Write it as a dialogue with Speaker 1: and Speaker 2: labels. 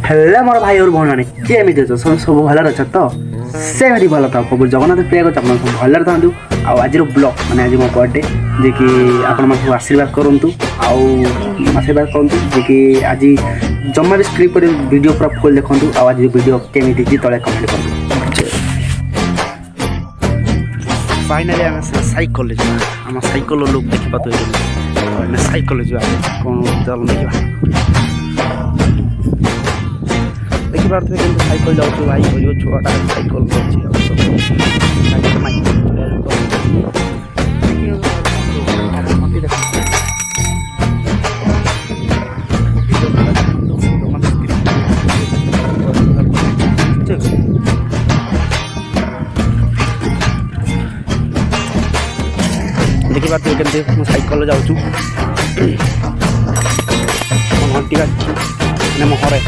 Speaker 1: hello मोर भाई और भौणी केमी अछ सब भलर अछ तो सेमती भल था प्रभु जगन्नाथ प्रिया को आप सब भलर था आज ब्लॉग माने आज मो बर्थडे जे कि आपण सब आशीर्वाद करंतु आशीर्वाद करंतु जे कि आज जम्मा भी स्क्रिप्ट पर वीडियो पूरा फुल देखंतु आज वीडियो केमी जी तले कमेंट करंतु फाइनली आम साइकल आम साइकल लोक देखी पाते साइकल जा कौन चल देखी पारे कि साइकल जाऊँ भाई कर छुआटा साइकल देखी पारे कि साइकल जाऊँ घंटी बाजू मोहरे